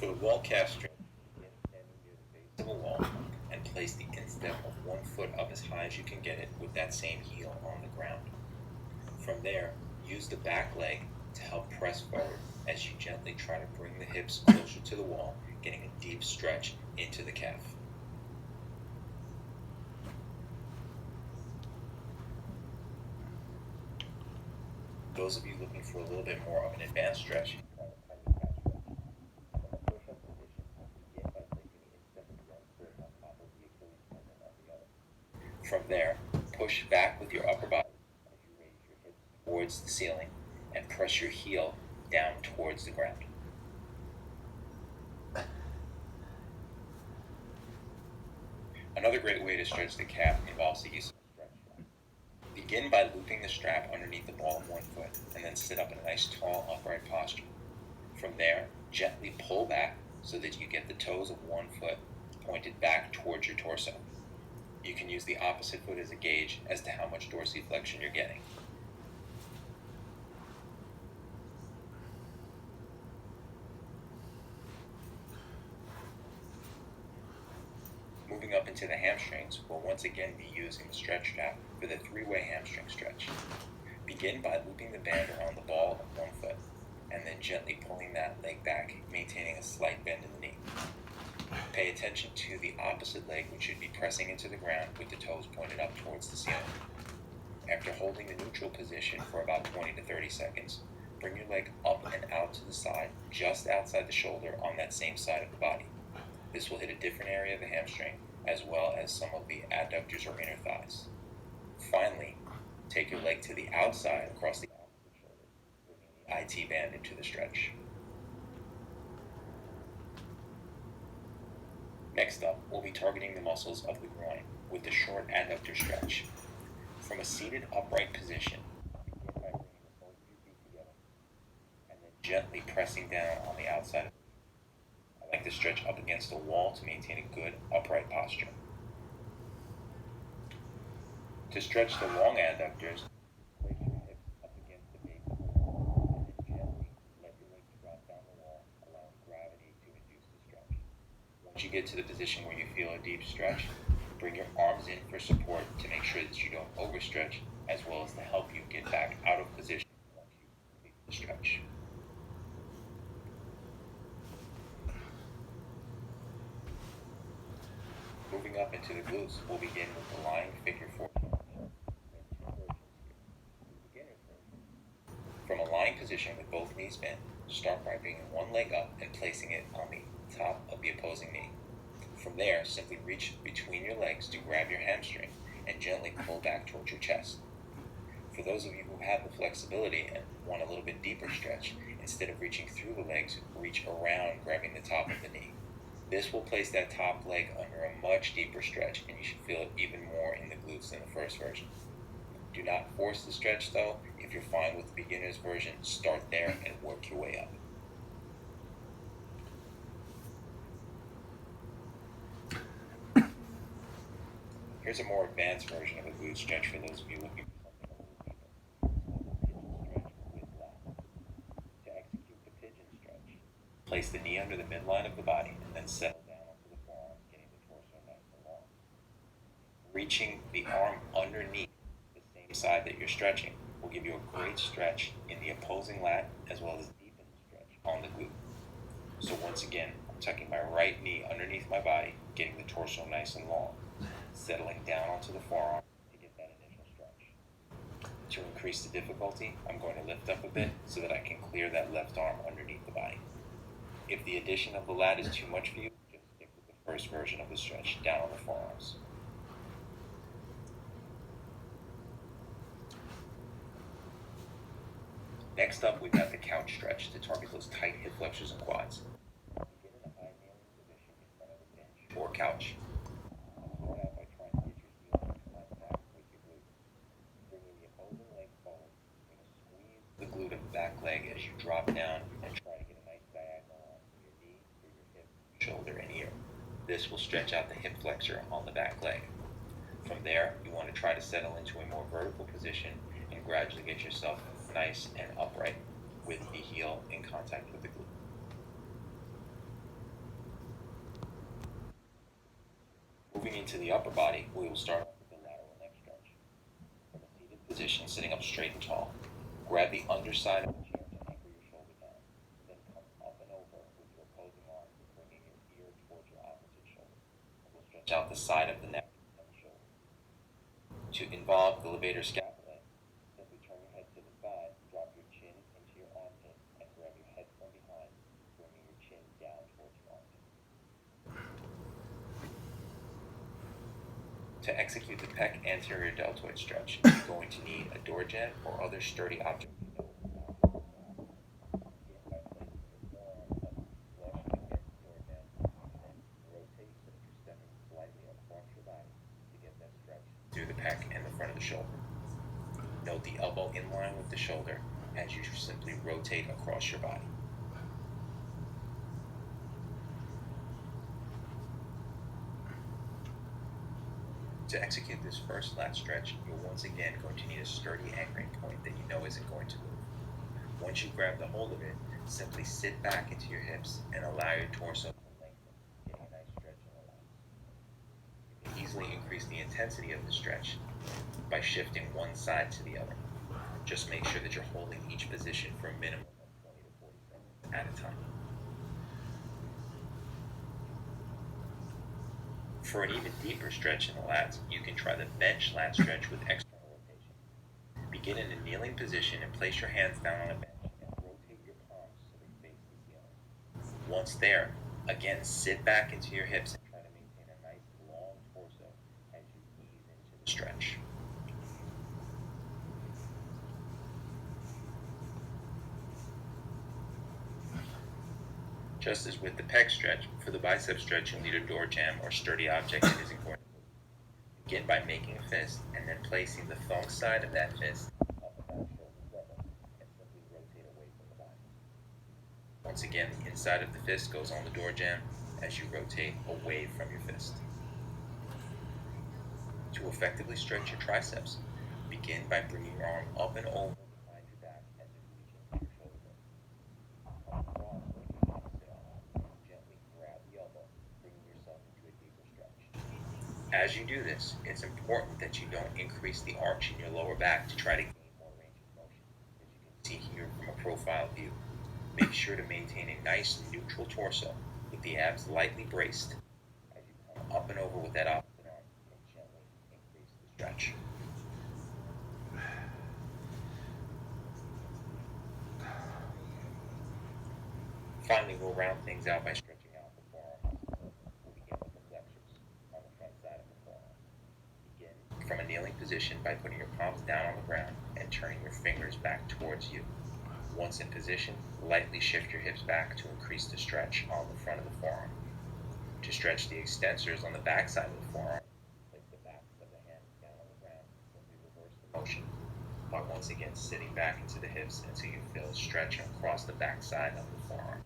For the wall calf stretch, begin standing near the base of a wall and place the instep of 1 foot up as high as you can get it with that same heel on the ground. From there, use the back leg to help press forward as you gently try to bring the hips closer to the wall, getting a deep stretch into the calf. Those of you looking for a little bit more of an advanced stretch, try the tiny calf stretch. From a push-up position, begin by placing the instep of 1 foot on top of the Achilles tendon of the other. From there, push back with your upper body as you raise your hips towards the ceiling and press your heel down towards the ground. Another great way to stretch the calf involves the use of a stretch strap. Begin by looping the strap underneath the ball of 1 foot and then sit up in a nice tall upright posture. From there, gently pull back so that you get the toes of 1 foot pointed back towards your torso. You can use the opposite foot as a gauge as to how much dorsiflexion you're getting. Moving up into the hamstrings, we'll once again be using the stretch strap for the 3-way hamstring stretch. Begin by looping the band around the ball of 1 foot, and then gently pulling that leg back, maintaining a slight bend in the knee. Pay attention to the opposite leg, which should be pressing into the ground with the toes pointed up towards the ceiling. After holding the neutral position for about 20 to 30 seconds, bring your leg up and out to the side, just outside the shoulder on that same side of the body. This will hit a different area of the hamstring, as well as some of the adductors or inner thighs. Finally, take your leg to the outside across the opposite shoulder, bringing the IT band into the stretch. Next up, we'll be targeting the muscles of the groin with the short adductor stretch. From a seated upright position, begin by bringing the soles of your feet together and then gently pressing down on the outside of the knee. I like to stretch up against a wall to maintain a good upright posture. To stretch the long adductors, place your hips up against the base of the wall and then gently let your legs drop down the wall, allowing gravity to induce the stretch. Once you get to the position where you feel a deep stretch, bring your arms in for support to make sure that you don't overstretch, as well as to help you get back out of position once you complete the stretch. Moving up into the glutes, we'll begin with the lying figure 4 stretch. We have 2 versions here. The beginner's version. From a lying position with both knees bent, start by bringing one leg up and placing it on the top of the opposing knee. From there, simply reach between your legs to grab your hamstring and gently pull back towards your chest. For those of you who have the flexibility and want a little bit deeper stretch, instead of reaching through the legs, reach around, grabbing the top of the knee. This will place that top leg under a much deeper stretch, and you should feel it even more in the glutes than the first version. Do not force the stretch though. If you're fine with the beginner's version, start there and work your way up. Here's a more advanced version of a glute stretch for those of you looking for something a little deeper. It's called the pigeon stretch with lat. To execute the pigeon stretch, place the knee under the midline of the body and then settle down onto the forearms, getting the torso nice and long. Reaching the arm underneath the same side that you're stretching will give you a great stretch in the opposing lat, as well as deepen the stretch on the glute. So once again, I'm tucking my right knee underneath my body, getting the torso nice and long, settling down onto the forearm to get that initial stretch. To increase the difficulty, I'm going to lift up a bit so that I can clear that left arm underneath the body. If the addition of the lat is too much for you, just stick with the first version of the stretch, down on the forearms. Next up, we've got the couch stretch to target those tight hip flexors and quads. Begin in a high kneeling position in front of a bench or couch. Start out by trying to get your heel in contact with your glute. Bringing the opposing leg forward, you're going to squeeze the glute of the back leg as you drop down and try to get a nice diagonal line from your knee through your hip, shoulder, and ear. This will stretch out the hip flexor on the back leg. From there, you want to try to settle into a more vertical position and gradually get yourself nice and upright with the heel in contact with the glute. Shifting to the upper body, we will start off with the lateral neck stretch. From a seated position, sitting up straight and tall, grab the underside of the chair to anchor your shoulder down. Then come up and over with your opposing arm, bringing your ear towards your opposite shoulder. We'll stretch out the side of the neck and the shoulder. To involve the levator scapulae, simply turn your head to the side, drop your chin into your armpit, and grab your head from behind, bringing your chin down towards your armpit. To execute the pec anterior deltoid stretch, you're going to need a door jamb or other sturdy object you know about. Begin by placing your forearm up flush against the door jamb, and then rotate so that you're stepping slightly across your body to get that stretch through the pec and the front of the shoulder. Note the elbow in line with the shoulder as you simply rotate across your body. To execute this first lat stretch, you're once again going to need a sturdy anchoring point that you know isn't going to move. Once you grab the hold of it, simply sit back into your hips and allow your torso to lengthen, getting a nice stretch in the lats. You can easily increase the intensity of the stretch by shifting one side to the other. Just make sure that you're holding each position for a minimum of 20 to 40 seconds at a time. For an even deeper stretch in the lats, you can try the bench lat stretch with external rotation. Begin in a kneeling position and place your hands down on a bench and rotate your palms so they face the ceiling. Once there, again sit back into your hips and try to maintain a nice long torso as you ease into the stretch. Just as with the pec stretch, for the bicep stretch you'll need a door jamb or sturdy object that isn't going to move. Begin by making a fist and then placing the thumb side of that fist up about shoulder level and simply rotate away from the body. Once again, the inside of the fist goes on the door jamb as you rotate away from your fist. To effectively stretch your triceps, begin by bringing your arm up and over behind your back as it reaches into your shoulder blade. Come across with the opposite arm and gently grab the elbow, bringing yourself into a deeper stretch. As you do this, it's important that you don't increase the arch in your lower back to try to gain more range of motion. As you can see here from a profile view, make sure to maintain a nice neutral torso with the abs lightly braced as you come up and over with that opposite arm and gently increase the stretch. Finally, we'll round things out by stretching out the forearm muscles. We'll begin with the flexors on the front side of the forearm. Begin from a kneeling position by putting your palms down on the ground and turning your fingers back towards you. Once in position, lightly shift your hips back to increase the stretch on the front of the forearm. To stretch the extensors on the back side of the forearm, place the backs of the hands down on the ground and simply reverse the motion by once again sitting back into the hips until you feel a stretch across the back side of the forearm.